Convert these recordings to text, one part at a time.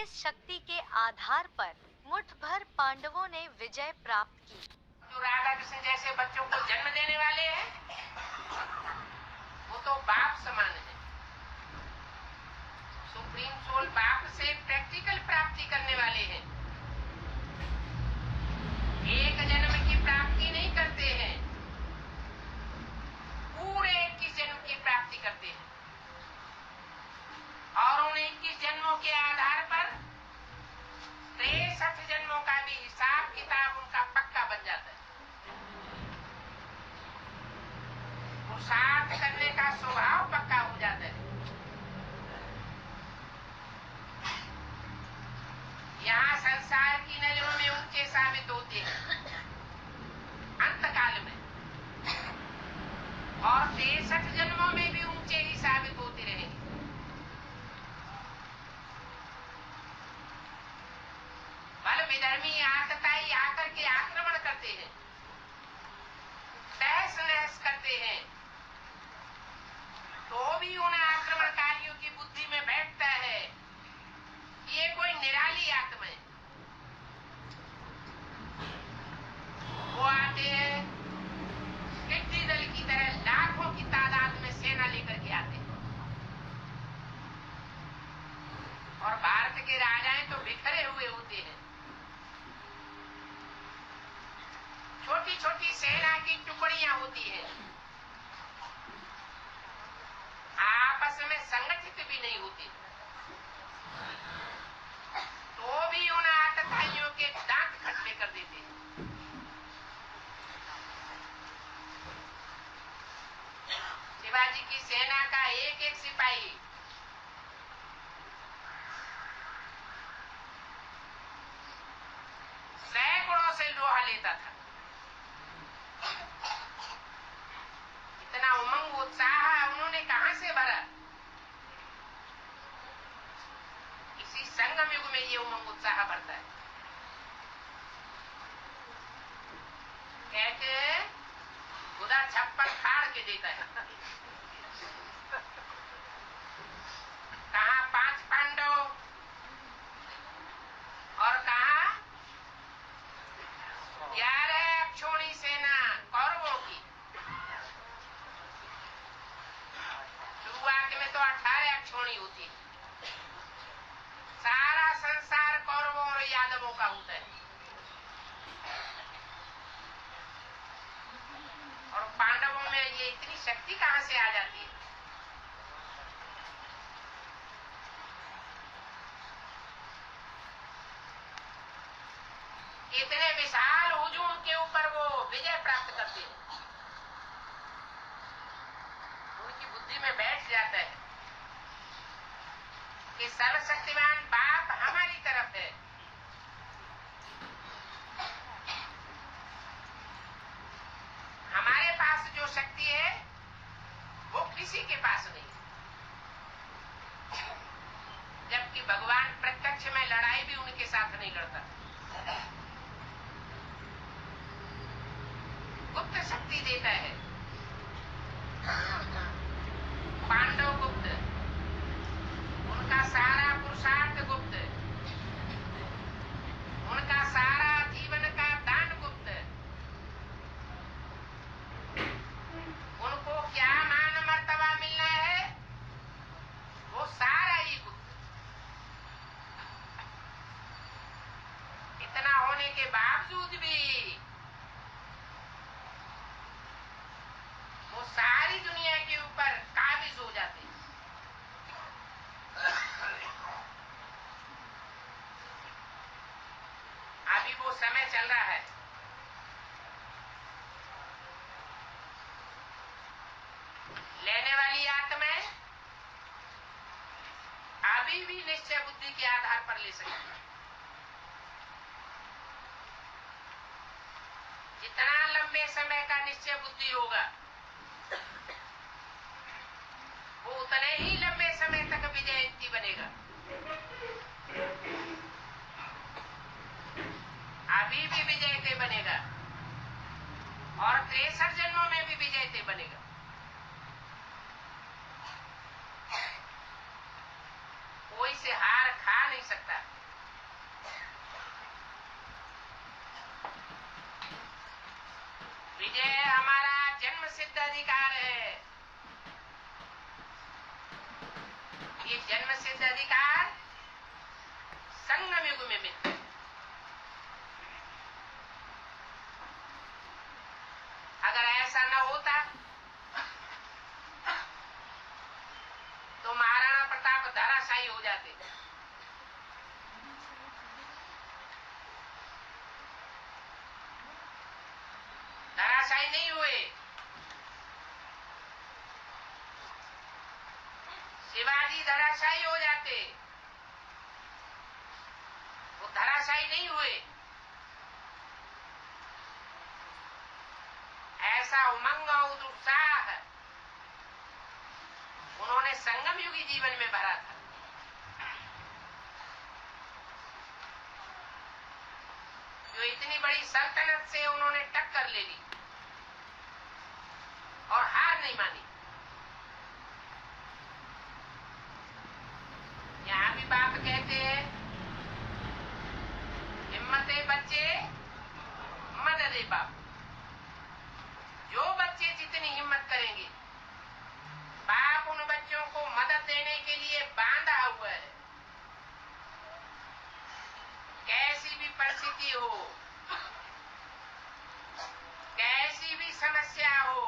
इस शक्ति के आधार पर मुठ भर पांडवों ने विजय प्राप्त की। जो राधा कृष्ण जैसे बच्चों को जन्म देने वाले हैं वो तो बाप समान है। सुप्रीम सोल बाप से प्रैक्टिकल प्राप्ति करने वाले हैं। एक जन्म की प्राप्ति नहीं करते हैं, पूरे 21 जन्म की प्राप्ति करते हैं और उन 21 जन्मों के आधार पर 63 जन्मों का भी हिसाब किताब उनका पक्का बन जाता है। पुरुषार्थ करने का स्वभाव पक्का हो जाता है। यहाँ संसार की नजरों में ऊंचे साबित होते हैं अंतकाल में, और 63 जन्मों में भी ऊंचे ही साबित होते रहेंगे। बल विधर्मी आतताई आकर के आक्रमण करते हैं, तहस नहस करते हैं, तो भी उन आक्रमणकारियों की बुद्धि में बैठता है ये कोई निराली आत्मा है। वो आते हैं टिड्डी दल की तरह, लाखों की तादाद में सेना लेकर के आते हैं और भारत के राजाएं तो बिखरे हुए होते हैं। छोटी छोटी सेना की टुकड़ियां होती हैं, आपस में संगठित भी नहीं होती, तो भी उन आतताइयों के दांत खटके कर देते हैं। शिवाजी की सेना का एक एक सिपाही सैकड़ों से लोहा लेता था। इतना उमंग उत्साह उन्होंने कहां से भरा? इसी संगम युग में ये उमंग उत्साह भरता है। कहते हैं खुदा छप्पर फाड़ के देता है। कहा 5 पांडव और कहा 11 अक्षौणी सेना कौरवों की। शुरुआत में तो 18 अक्षौणी होती है। सारा संसार कौरवों और यादवों का होता है और पांडवों में ये इतनी शक्ति कहां से आ जाती है? इतने विशाल हुजूम के ऊपर वो विजय प्राप्त करते हैं। उनकी बुद्धि में बैठ जाता है कि सर्वशक्तिमान बाप हमारी तरफ है। हमारे पास जो शक्ति है वो किसी के पास नहीं। जबकि भगवान प्रत्यक्ष में लड़ाई भी उनके साथ नहीं लड़ता। गुप्त शक्ति देता है। पांडव गुप्त, उनका सारा पुरुषार्थ गुप्त, उनका सारा जीवन का दान गुप्त, उनको क्या मान मर्तबा मिलना है वो सारा ही गुप्त। इतना होने के बावजूद भी वो सारी दुनिया के ऊपर काबिज हो जाते हैं। अभी वो समय चल रहा है, लेने वाली आत्माएं अभी भी निश्चय बुद्धि के आधार पर ले सकती है। जितना लंबे समय का निश्चय बुद्धि होगा वो उतने ही लंबे समय तक विजयंती बनेगा। अभी भी विजयते बनेगा और 63 जन्मों में भी विजयते बनेगा। कोई से हार खा नहीं सकता। विजय हमारा जन्म सिद्ध अधिकार है। ये जन्म सिद्ध अधिकार संगम युग में मिलता है। अगर ऐसा न होता तो महाराणा प्रताप धराशायी हो जाते। धराशायी नहीं हुए। शिवाजी धराशायी हो जाते, वो धराशायी नहीं हुए। ऐसा उमंग और उत्साह उन्होंने संगम युगी जीवन में भरा था। जो इतनी बड़ी सल्तनत से उन्होंने टक्कर ले ली और हार नहीं मानी। यहां भी बाप कहते हैं, हिम्मते बच्चे मददे बाप। जो बच्चे जितनी हिम्मत करेंगे, बाप उन बच्चों को मदद देने के लिए बांधा हुआ है। कैसी भी परिस्थिति हो, कैसी भी समस्या हो,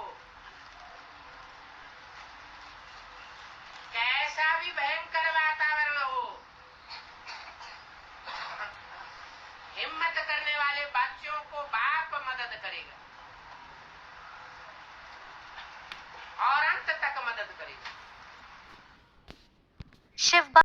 कैसा भी भयंकर वातावरण हो, हिम्मत करने वाले बच्चों को बाप मदद करेगा और अंत तक मदद करेगा। शिव